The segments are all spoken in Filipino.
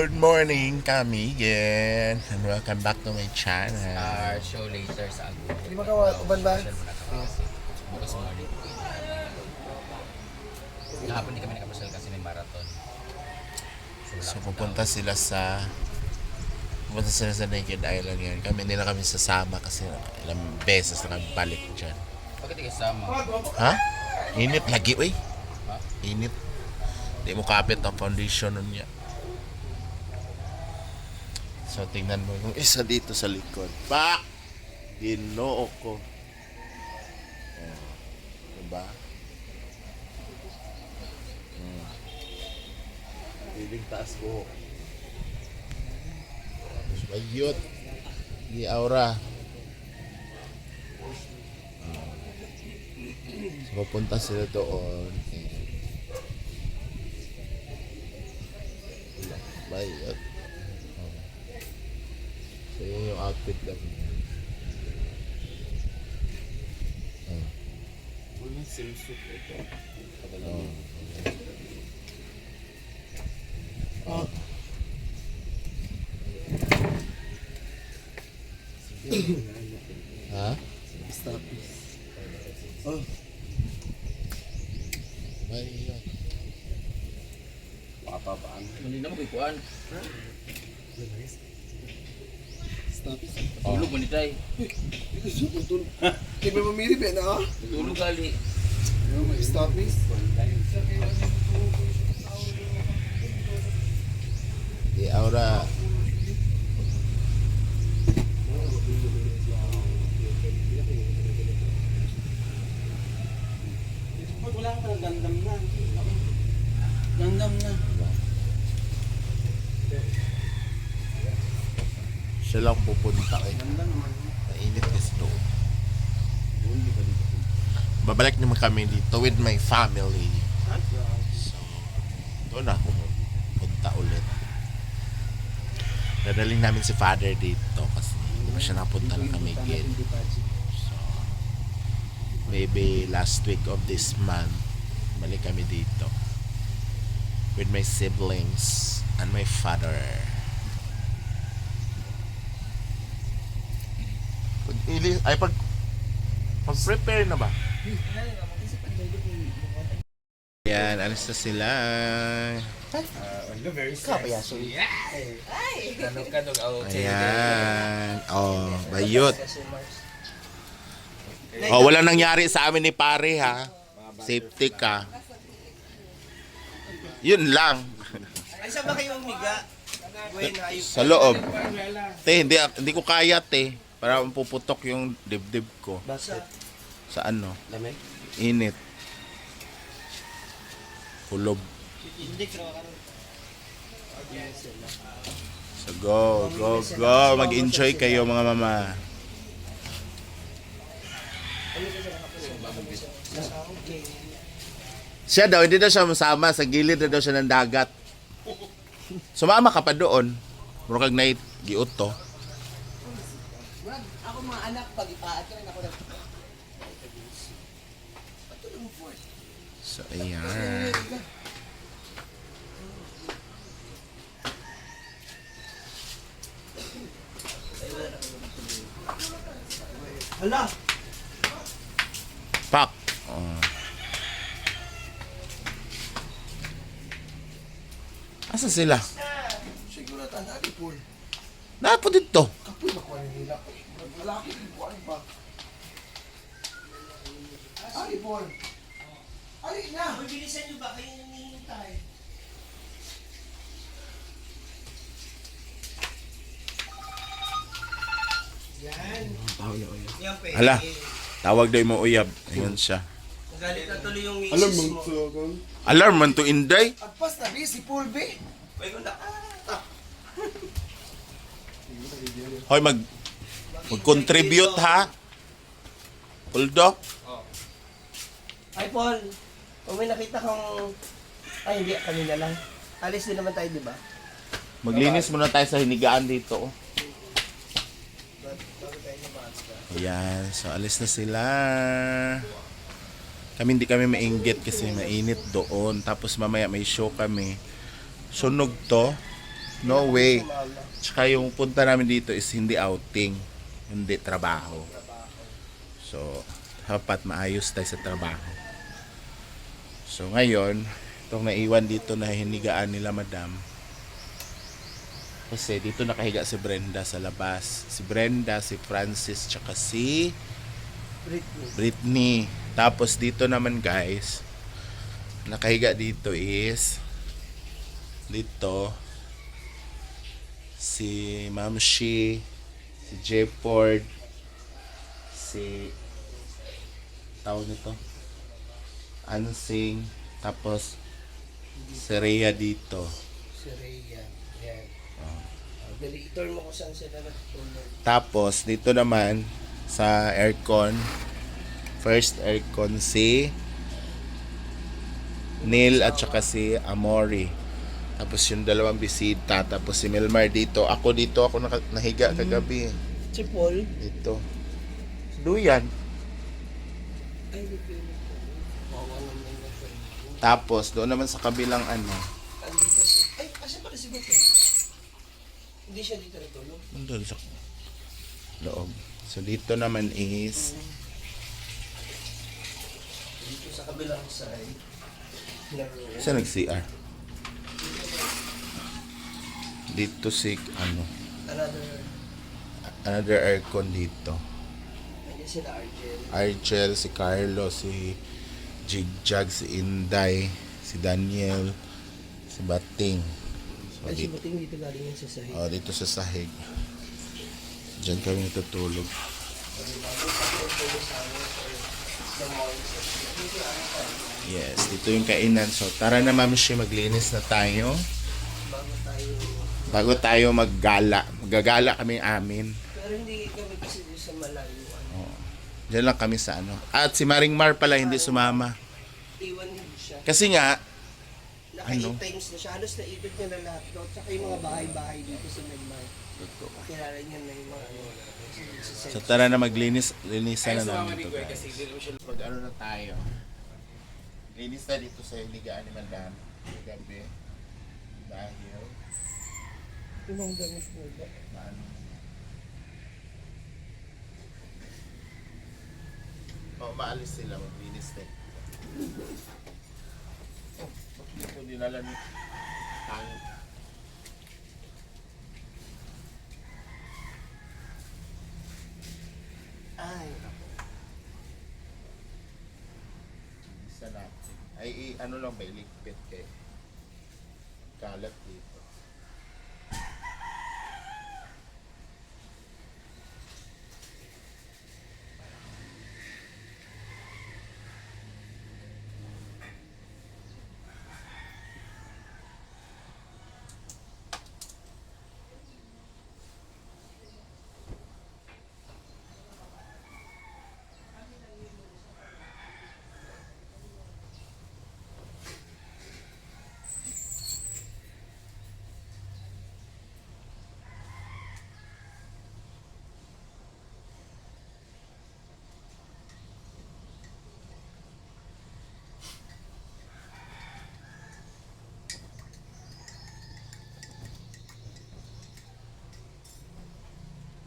Good morning, kami again. And welcome back to my channel. Our show later sa Agoy. Di ba ka uban ba? Bukas morning. Kahapon hindi kami nakapasal kasi may marathon. So pupunta sila sa Naked Island ngayon. Kami hindi na kami sasama kasi ilang beses na kami balik dyan. Bakit hindi kasama? Ha? Init lagi, uy. Ha? Init. Di mo kapit ang foundation nun niya. So tingnan mo yung isa dito sa likod. Pak! Ginoo ko. Oh, diba? Piling taas ko. Bayot. Di aura. So pupunta sila doon. Bayot. So yun yung outfit lang. Walang swimsuit ito. Ha? Stoppies. Bayot. Papabaan. Hindi na magkikuan. Stoppies. Tulog mo ni Tay. Ito super tulog. Kaya may mamili ba na? Tulog gali. Yung may stoppies. Di aura. Wala ka pala gandam na. Gandam na. Siya lang pupunta eh. Gandam naman. Mainit kasi doon. Babalik naman kami dito with my family. So, doon ako punta ulit. Dadaling namin si father dito kasi hindi pa siya napunta na kami again. So, maybe last week of this month, balik kami dito with my siblings and my father. Pag-prepare na ba? Yan, alis na sila. Very kapayaso. Kanog-kanog out. Ayan. Oh, bayot. Oh, wala nangyari sa amin ni pare ha. Safety ka. Yun lang. Ay, saan ba kayong miga? Sa loob. Te, hindi ko kaya te. Para puputok yung dibdib ko. Bakit? Sa ano? Lamig? Init. Kulob. Hindi, pero So go. Mag-enjoy kayo mga mama. Siya daw, hindi daw siya masama. Sa gilid na daw siya ng dagat. Sumama ka pa doon. Murag na giot to. ako mga anak, pag ipaat ka rin ako lang. So, ayan. Hala! Pak! Oh. Asa sila? Siguro tanali po. Napo dito. Kapoy makuha nila. Malaki din po ano ba? Ali Paul. Ali na! Bilisan nyo ba? Kayo nang hinihintay. Yan. Yan pe. Hala, tawag daw mo uyab. Ayun siya. Galit na tuloy yung misis mo. Alarm man to Inday. Agpas na si Paul be. Pwede ko na. Hoy, mag-contribute ha. Puldo. Ay Paul, kung may nakita kong... Ay hindi, kanina lang. Alis din naman tayo, di ba? Maglinis muna tayo sa hinigaan dito. Ayan, so alis na sila. Kami hindi kami mainggit kasi mainit doon. Tapos mamaya may show kami. Sunog to. No way. Sumama. Tsaka yung punta namin dito is hindi outing, hindi trabaho. So, dapat maayos tayo sa trabaho. So, ngayon, itong naiwan dito na hinigaan nila madam. Kasi dito nakahiga si Brenda sa labas. Si Brenda, si Francis, tsaka si Britney. Tapos dito naman guys, nakahiga dito is dito si Mamshi, si Jepord, si tawag nito Ansing, tapos si Rhea dito. Si Rhea. Yan. Dali, i-turn mo kung saan sila natutulog. Tapos dito naman sa aircon, first aircon si Neil at saka si Amori. Tapos yung dalawang bisita, tapos si Melmar dito. Ako dito, ako nahiga kagabi. Si Paul. Dito. Si Duyan. Ay, di pili ko. Wawa naman yung friend ko. Tapos doon naman sa kabilang ano, Andito si... Ay, asa pala si Buto? Hindi siya dito natulog. doon sa loob. So dito naman is Dito sa kabilang side. Naroon. saan nag-CR? Dito si ano, another aircon dito. Nandiyan sila Argel. Argel, si Carlo, si Jigjag, si Inday, si Daniel, si Bating. So, Ay, si dito, Buting dito galing yan sa sahig. dito sa sahig. Diyan kami natutulog. Yes, dito yung kainan. So, tara na ma'am siya, maglinis na tayo. Bago tayo maggala. Magagala kami amin. Pero hindi kami kasi dito sa malayo. Diyan lang kami sa ano. At si Maring Mar pala hindi sumama. Iwan din siya. Kasi nga, Naka-8 times na siya. Halos naikot niya na lahat. No? Tsaka yung mga bahay-bahay dito sa Nagmay. Makilala niya na yung mga ano. so tara na linisan na namin ito guys. Pag ano na tayo. Linis na dito sa higaan ni Madam. Gabi. Dahil, Yung mga damit mo ba? ano, maalis sila, maglinis na. Hindi ko dinala ni tayo. Ay, nako. Isa natin. Ano lang ba, iligpit kay kalat dito.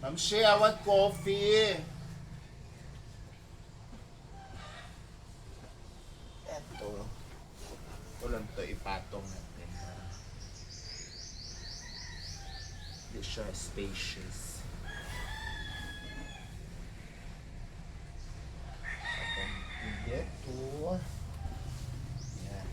Ma'am Shea, I want coffee. Eto. Ito lang ito, ipatong natin. Hindi siya spacious. Patong dito. Yan.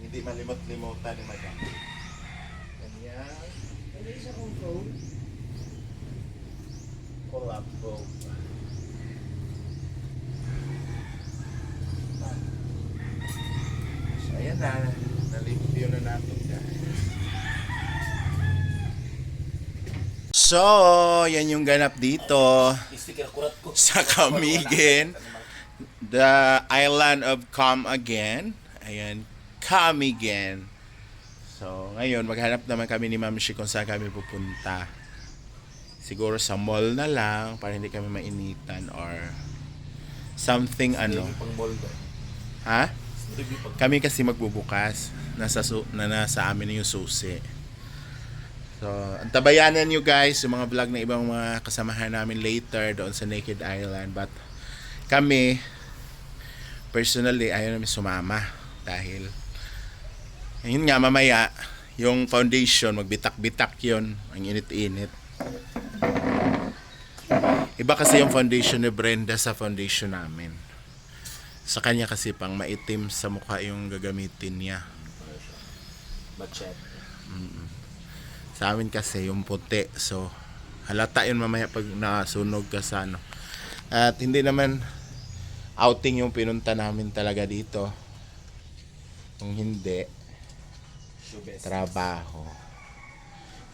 Hindi malimot-limutan ni Madam. Ganyan. Ano isa kong phone? Colombo. So, ayan na. Nalimpyo na natin guys. So, yan yung ganap dito Sticker kurat ko. sa Camiguin. The island of Camiguin. Ayan, Camiguin. So, ngayon, maghanap naman kami ni Ma'am Shi kung saan kami pupunta. Siguro sa mall na lang para hindi kami mainitan or something ano. Pang mall ba? Ha? Review pag Kami kasi magbubukas. Nasa amin yung susi. So, antabayanan nyo guys yung mga vlog na ibang mga kasamahan namin later doon sa Naked Island. But kami, personally, ayaw namin sumama. Dahil, yun nga, mamaya, yung foundation, magbitak-bitak yun. Ang init-init. Iba kasi yung foundation ni Brenda sa foundation namin. Sa kanya kasi pang maitim sa mukha yung gagamitin niya. budget. Sa amin kasi yung puti. So, halata yun mamaya pag nasunog ka sa ano. At hindi naman outing yung pinunta namin talaga dito. Kung hindi, trabaho.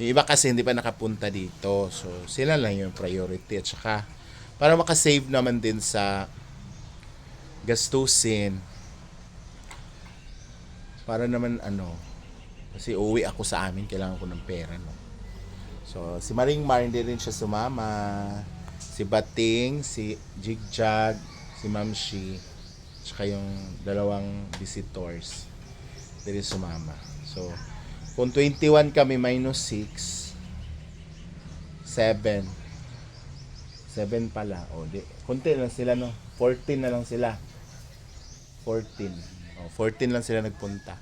Yung iba kasi hindi pa nakapunta dito. So, sila lang yung priority. At saka, para makasave naman din sa gastusin. Para naman ano, kasi uwi ako sa amin, kailangan ko ng pera, no? So, si Maring Mar, hindi rin siya sumama. Si Bating, si Jigjag, si Ma'am Shi, tsaka yung dalawang visitors, hindi rin sumama. So, kung 21 kami minus 6, 7 pala. O, di, kunti lang sila, no? 14 na lang sila. 14. O, 14 lang sila nagpunta.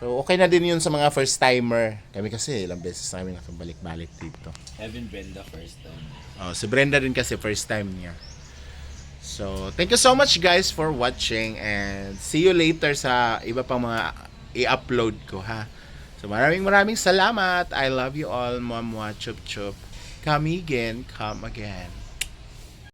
So, okay na din yun sa mga first timer. Kami kasi ilang beses na kami nakabalik-balik dito. Having Brenda first time. Oh, si Brenda din kasi first time niya. So, thank you so much guys for watching and see you later sa iba pang mga i-upload ko, ha. So, maraming salamat. I love you all. Mwah, mwah, chup, chup. Come again.